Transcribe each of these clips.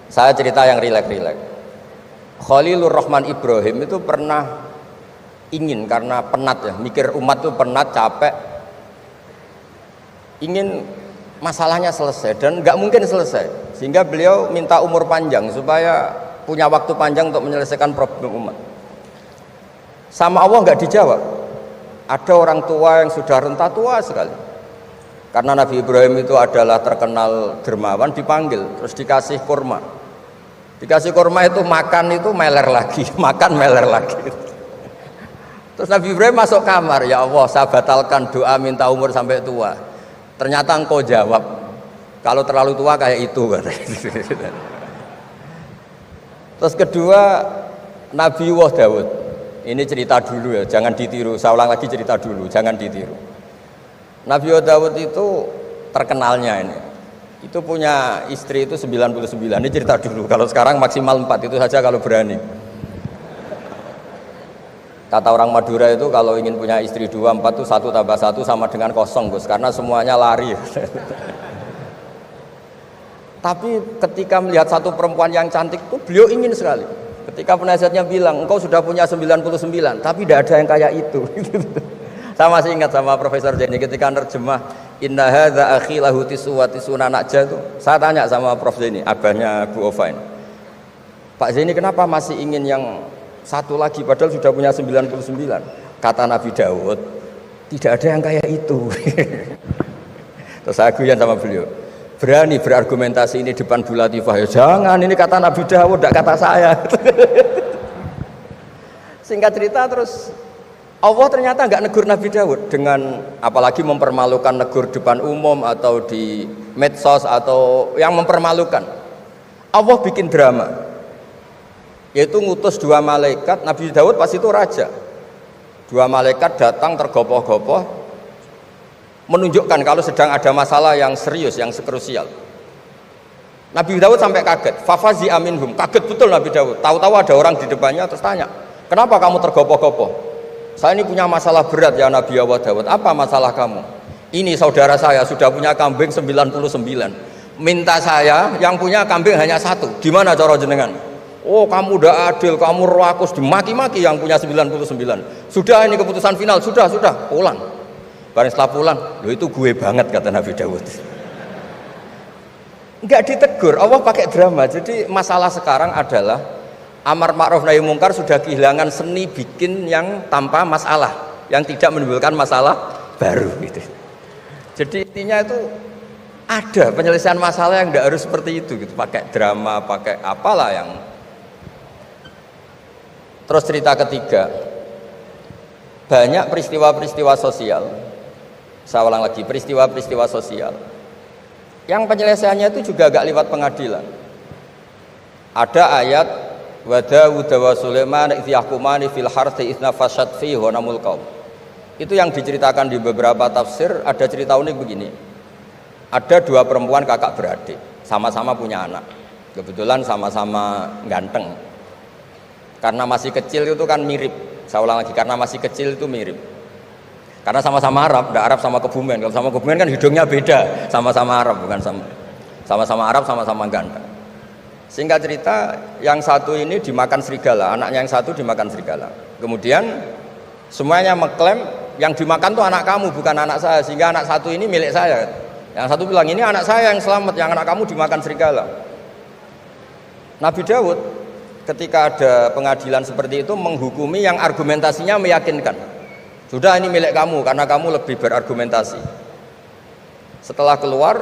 Saya cerita yang rileks-rileks. Khalilur Rahman Ibrahim itu pernah ingin, karena penat ya, mikir umat itu penat, capek, ingin masalahnya selesai dan nggak mungkin selesai, sehingga beliau minta umur panjang supaya punya waktu panjang untuk menyelesaikan problem umat. Sama Allah nggak dijawab. Ada orang tua yang sudah renta tua sekali, karena Nabi Ibrahim itu adalah terkenal dermawan, dipanggil terus dikasih kurma. Dikasih kurma itu makan itu meler lagi, makan meler lagi. Terus Nabi Ibrahim masuk kamar, ya Allah saya batalkan doa minta umur sampai tua. Ternyata engkau jawab, kalau terlalu tua kayak itu. Terus kedua, Nabi Daud. Ini cerita dulu ya, jangan ditiru. Saya ulang lagi cerita dulu, jangan ditiru. Nabi Daud itu terkenalnya ini, itu punya istri itu 99. Ini cerita dulu, kalau sekarang maksimal 4, itu saja kalau berani. Kata orang Madura itu kalau ingin punya istri 2, 4 itu 1 tambah 1 sama dengan 0, Gus, karena semuanya lari. Tapi ketika melihat satu perempuan yang cantik itu beliau ingin sekali. Ketika penasihatnya bilang engkau sudah punya 99, tapi tidak ada yang kayak itu. Saya masih ingat sama Profesor Jenny ketika nerjemah inna hadza akhi lahu tisu wa tisuna najah itu. Saya tanya sama Prof Jenny, abahnya Bu Ovain, Pak Jenny kenapa masih ingin yang satu lagi padahal sudah punya 99? Kata Nabi Daud, tidak ada yang kayak itu. Terus saya guyon sama beliau, berani berargumentasi ini depan Bu Latifah, ya jangan, ini kata Nabi Daud, tidak kata saya. Singkat cerita, terus Allah ternyata nggak negur Nabi Daud dengan apalagi mempermalukan, negur depan umum atau di medsos atau yang mempermalukan. Allah bikin drama, yaitu ngutus 2 malaikat. Nabi Daud pas itu raja, 2 malaikat datang tergopoh-gopoh menunjukkan kalau sedang ada masalah yang serius, yang krusial. Nabi Daud sampai kaget, fafazi aminhum, kaget betul Nabi Daud. Tahu-tahu ada orang di depannya terus tanya, kenapa kamu tergopoh-gopoh? Saya ini punya masalah berat ya Nabi Daud. Apa masalah kamu? Ini saudara saya sudah punya kambing 99, minta saya yang punya kambing hanya 1. Gimana cara jenengan? Oh kamu udah adil, kamu rakus, dimaki-maki yang punya 99. Sudah ini keputusan final, sudah pulang. Bareng setelah pulang, loh itu gue banget kata Nabi Daud. Enggak ditegur, Allah pakai drama. Jadi masalah sekarang adalah amar ma'ruf nahi mungkar sudah kehilangan seni bikin yang tanpa masalah, yang tidak menimbulkan masalah baru gitu. Jadi intinya itu ada penyelesaian masalah yang tidak harus seperti itu gitu, pakai drama, pakai apalah yang. Terus cerita ketiga, banyak peristiwa-peristiwa sosial. Saya ulang lagi, peristiwa-peristiwa sosial yang penyelesaiannya itu juga agak lewat pengadilan. Ada ayat wa Daud wa Sulaiman idh yahkumani fil harthi idh nafashat fihi wa namul qaum. Itu yang diceritakan di beberapa tafsir. Ada cerita unik begini, ada 2 perempuan kakak beradik, sama-sama punya anak, kebetulan sama-sama ganteng. Karena masih kecil itu kan mirip. Saya ulang lagi, karena masih kecil itu mirip. Karena sama-sama Arab, tidak Arab sama Kebumen. Kalau sama Kebumen kan hidungnya beda, sama-sama Arab, bukan sama-sama Arab, sama-sama ganteng. Singkat cerita, yang satu ini dimakan serigala, anaknya yang satu dimakan serigala. Kemudian semuanya mengklaim yang dimakan tuh anak kamu, bukan anak saya, sehingga anak satu ini milik saya. Yang satu bilang ini anak saya yang selamat, yang anak kamu dimakan serigala. Nabi Daud ketika ada pengadilan seperti itu menghukumi yang argumentasinya meyakinkan. Sudah ini milik kamu karena kamu lebih berargumentasi. Setelah keluar,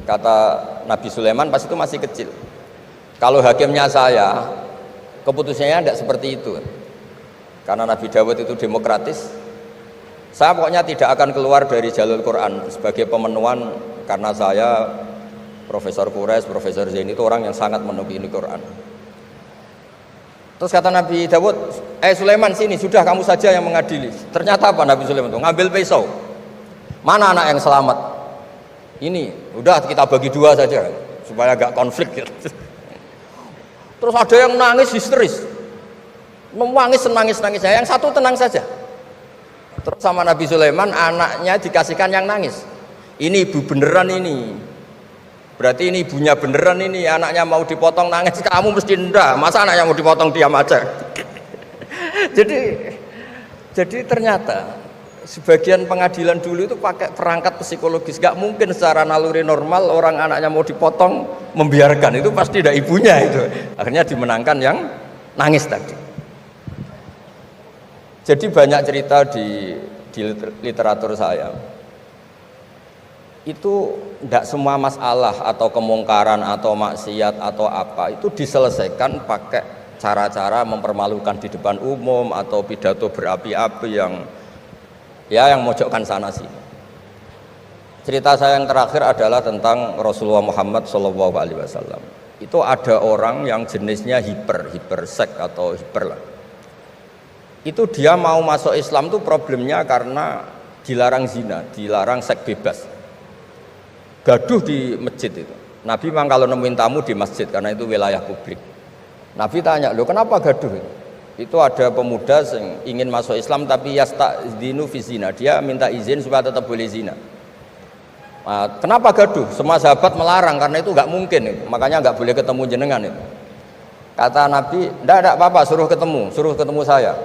kata Nabi Sulaiman pas itu masih kecil, kalau hakimnya saya, keputusannya tidak seperti itu. Karena Nabi Daud itu demokratis, saya pokoknya tidak akan keluar dari jalur Quran sebagai pemenuhan, karena saya Profesor Quraisy, Profesor Zain itu orang yang sangat menuhi Quran. Terus kata Nabi Daud, Sulaiman sini, sudah kamu saja yang mengadili. Ternyata apa Nabi Sulaiman itu? Ngambil pisau. Mana anak yang selamat? Ini, udah kita bagi 2 saja supaya agak konflik gitu. Terus ada yang nangis histeris, menangis nangis, yang satu tenang saja. Terus sama Nabi Sulaiman anaknya dikasihkan yang nangis. Ini ibu beneran ini. Berarti ini ibunya beneran, ini anaknya mau dipotong nangis, kamu mesti ndak. Masa anaknya mau dipotong diam aja? jadi ternyata sebagian pengadilan dulu itu pakai perangkat psikologis. Gak mungkin secara naluri normal orang anaknya mau dipotong membiarkan, itu pasti ada ibunya itu. Akhirnya dimenangkan yang nangis tadi. Jadi banyak cerita di literatur saya. Itu tidak semua masalah atau kemungkaran atau maksiat atau apa itu diselesaikan pakai cara-cara mempermalukan di depan umum atau pidato berapi-api yang mojokkan sana sini. Cerita saya yang terakhir adalah tentang Rasulullah Muhammad SAW. Itu ada orang yang jenisnya hipersek atau hiper lah. Itu dia mau masuk Islam tuh problemnya karena dilarang zina, dilarang seks bebas. Gaduh di masjid itu. Nabi memang kalau nemuin tamu di masjid karena itu wilayah publik. Nabi tanya, "Loh, kenapa gaduh?" Itu ada pemuda yang ingin masuk Islam tapi yasta'dzinu fi zina. Dia minta izin supaya tetap boleh zina. Nah, kenapa gaduh? Semua sahabat melarang karena itu nggak mungkin. Makanya nggak boleh ketemu jenengan itu. Kata Nabi, "Enggak apa-apa, suruh ketemu saya."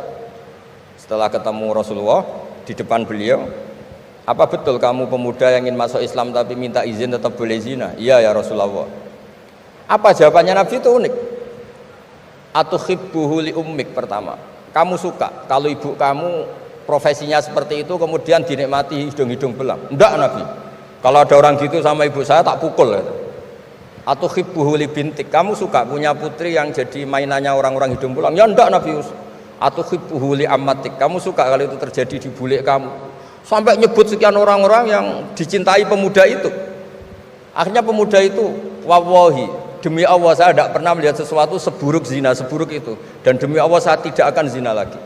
Setelah ketemu Rasulullah di depan beliau, "Apa betul kamu pemuda yang ingin masuk Islam tapi minta izin tetap boleh zina?" "Iya ya Rasulullah." Apa jawabannya Nabi itu unik. Atuhibbuhu li ummik, pertama. Kamu suka kalau ibu kamu profesinya seperti itu kemudian dinikmati hidung-hidung belang? Enggak Nabi. Kalau ada orang gitu sama ibu saya tak pukul. Atuhibbuhu li bintik. Kamu suka punya putri yang jadi mainannya orang-orang hidung belang? Ya enggak Nabi. Atuhibbuhu li ammatik. Kamu suka kalau itu terjadi di bule kamu? Sampai nyebut sekian orang-orang yang dicintai pemuda itu. Akhirnya pemuda itu, wallahi, demi Allah saya tidak pernah melihat sesuatu seburuk zina, seburuk itu. Dan demi Allah saya tidak akan zina lagi.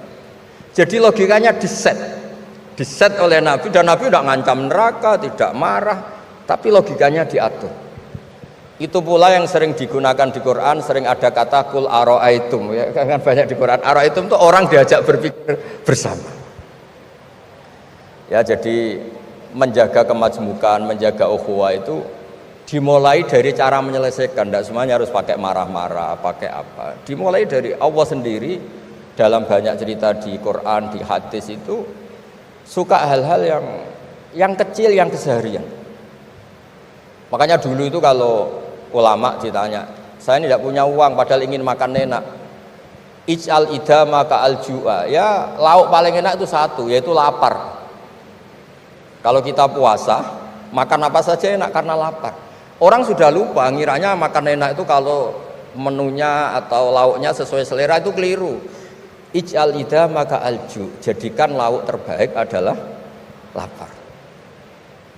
Jadi logikanya diset oleh Nabi, dan Nabi tidak ngancam neraka, tidak marah, tapi logikanya diatur. Itu pula yang sering digunakan di Quran, sering ada kata kul aro'aitum, ya kan banyak di Quran. Aro'aitum itu orang diajak berpikir bersama. Ya, jadi menjaga kemajmukan, menjaga ukhuwah itu dimulai dari cara menyelesaikan. Tidak semuanya harus pakai marah-marah, pakai apa. Dimulai dari Allah sendiri dalam banyak cerita di Quran, di hadis itu suka hal-hal yang kecil, yang keseharian. Makanya dulu itu kalau ulama ditanya, saya ini tidak punya uang padahal ingin makan enak. Ij'al idama ka'al ju'a. Ya, lauk paling enak itu satu, yaitu lapar. Kalau kita puasa, makan apa saja enak karena lapar. Orang sudah lupa, ngiranya makan enak itu kalau menunya atau lauknya sesuai selera, itu keliru. Ij'al idama ka'al ju'. Jadikan lauk terbaik adalah lapar.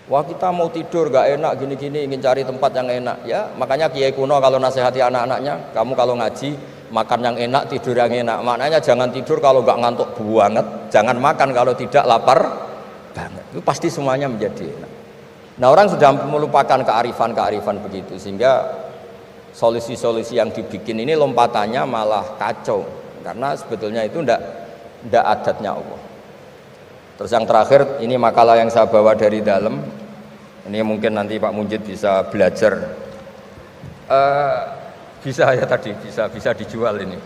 Wah, kita mau tidur gak enak gini-gini, ingin cari tempat yang enak. Ya, makanya Kiai kuno kalau nasihati anak-anaknya, kamu kalau ngaji makan yang enak, tidur yang enak. Maknanya jangan tidur kalau gak ngantuk banget, jangan makan kalau tidak lapar banget. Itu pasti semuanya menjadi enak. Nah, orang sudah melupakan kearifan-kearifan begitu, sehingga solusi-solusi yang dibikin ini lompatannya malah kacau, karena sebetulnya itu ndak adatnya Allah. Terus yang terakhir, ini makalah yang saya bawa dari dalam. Ini mungkin nanti Pak Munjid bisa belajar. Bisa ya tadi, bisa dijual ini.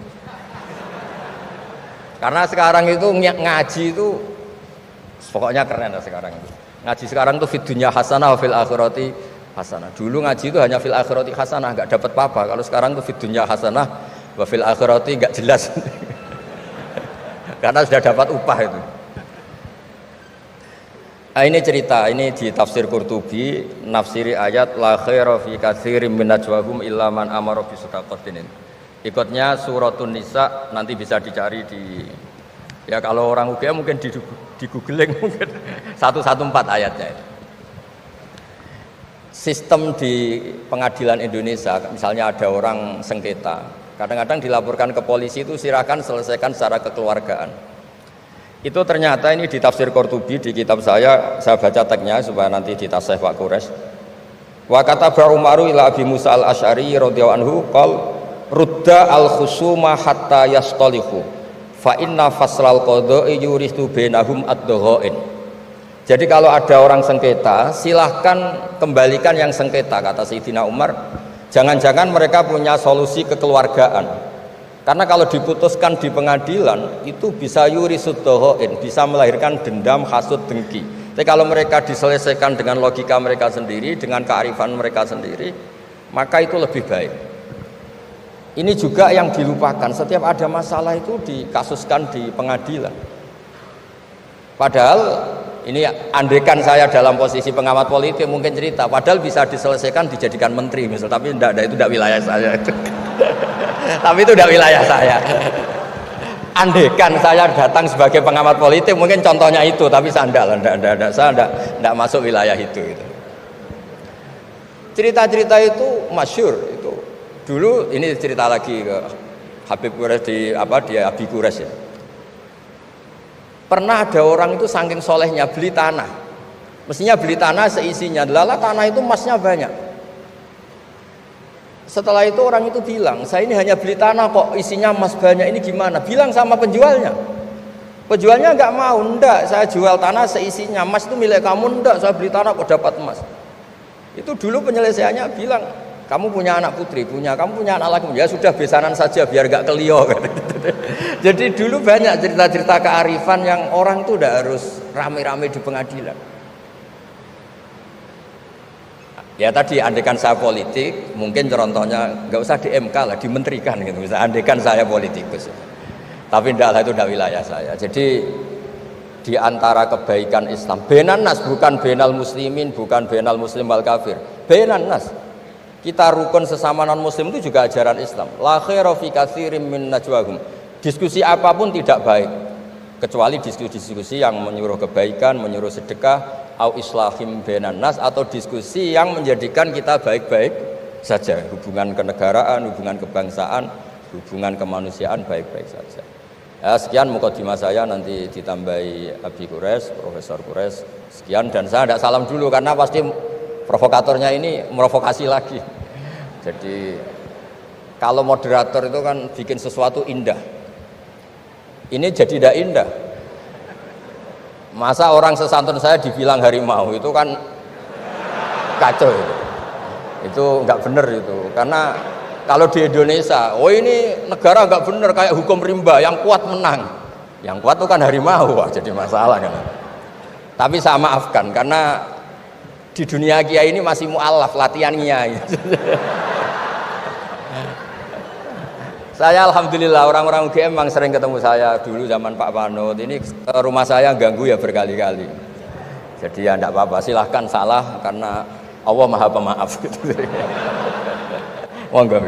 Karena sekarang itu ngaji itu pokoknya keren lah sekarang itu. Ngaji sekarang tuh fid dunya hasanah wa fil akhirati hasanah. Dulu ngaji itu hanya fil akhirati hasanah, enggak dapat apa-apa. Kalau sekarang tuh fid dunya hasanah wa fil akhirati enggak jelas. Karena sudah dapat upah itu. Nah, ini cerita, ini di tafsir Qurtubi, nafsiri ayat la khaira fi katsirin min najwahum illa man amara bi shadaqatin. Ikutnya suratun Nisa, nanti bisa dicari di, ya kalau orang UGM mungkin di googling mungkin 114 ayatnya itu. Sistem di pengadilan Indonesia, misalnya ada orang sengketa, kadang-kadang dilaporkan ke polisi itu silakan selesaikan secara kekeluargaan. Itu ternyata ini di tafsir Qurtubi, di kitab saya baca teksnya supaya nanti ditafsir Pak Quraisy. Wa kataba Umaru ila Abi Musa al-Asy'ari radhiyallahu anhu qol rudda al-khusuma hatta yastalihu fa inna faslal qada'i yuristu bainahum ad-daghain. Jadi kalau ada orang sengketa, silahkan kembalikan yang sengketa, kata Sayyidina Umar. Jangan-jangan mereka punya solusi kekeluargaan. Karena kalau diputuskan di pengadilan, itu bisa yurisuddohoin, bisa melahirkan dendam, hasud, dengki. Tapi kalau mereka diselesaikan dengan logika mereka sendiri, dengan kearifan mereka sendiri, maka itu lebih baik. Ini juga yang dilupakan, setiap ada masalah itu dikasuskan di pengadilan. Padahal ini andaikan saya dalam posisi pengamat politik mungkin cerita, padahal bisa diselesaikan dijadikan menteri misal, tapi itu tidak wilayah saya. Tapi itu tidak wilayah saya. Andaikan saya datang sebagai pengamat politik mungkin contohnya itu, tapi saya tidak masuk wilayah itu. Cerita-cerita itu masyhur itu. Dulu ini cerita lagi ke Habib Quraisy di Abi Quraisy ya. Pernah ada orang itu saking solehnya beli tanah, mestinya beli tanah seisinya, lala tanah itu emasnya banyak. Setelah itu orang itu bilang, saya ini hanya beli tanah kok isinya emas banyak, ini gimana? Bilang sama penjualnya. Penjualnya nggak mau, enggak, saya jual tanah seisinya, emas itu milik kamu, enggak, saya beli tanah kok dapat emas. Itu dulu penyelesaiannya bilang, kamu punya anak putri, kamu punya anak laki, ya sudah besanan saja biar gak kelio. Jadi dulu banyak cerita-cerita kearifan yang orang itu udah harus rame-rame di pengadilan. Ya tadi andaikan saya politik, mungkin contohnya nggak usah di MK lah, dimenterikan gitu. Misalnya andaikan saya politikus, tapi itu udah wilayah saya. Jadi di antara kebaikan Islam, benan nas, bukan benal muslimin, bukan benal muslim wal kafir, benan nas. Kita rukun sesama non muslim itu juga ajaran Islam. La khaira fi katsirin min najwahum. Diskusi apapun tidak baik kecuali diskusi-diskusi yang menyuruh kebaikan, menyuruh sedekah, au islahim bainan nas, atau diskusi yang menjadikan kita baik-baik saja, hubungan kenegaraan, hubungan kebangsaan, hubungan kemanusiaan baik-baik saja. Ya, sekian mukadimah saya, nanti ditambahi Abi Quraisy, Profesor Quraisy. Sekian, dan saya tidak salam dulu karena pasti provokatornya ini merovokasi lagi. Jadi kalau moderator itu kan bikin sesuatu indah, ini jadi tidak indah. Masa orang sesantun saya dibilang harimau, itu kan kacau itu nggak bener itu. Karena kalau di Indonesia, oh ini negara nggak bener, kayak hukum rimba, yang kuat menang, yang kuat itu kan harimau, wah jadi masalah kan. Tapi saya maafkan karena di dunia kiai ini masih mu'alaf latihannya. Saya alhamdulillah orang-orang UGM memang sering ketemu saya dulu zaman Pak Panut. Ini rumah saya ganggu ya berkali-kali. Jadi ya enggak apa-apa, silahkan salah karena Allah Maha Pemaaf gitu. Monggo.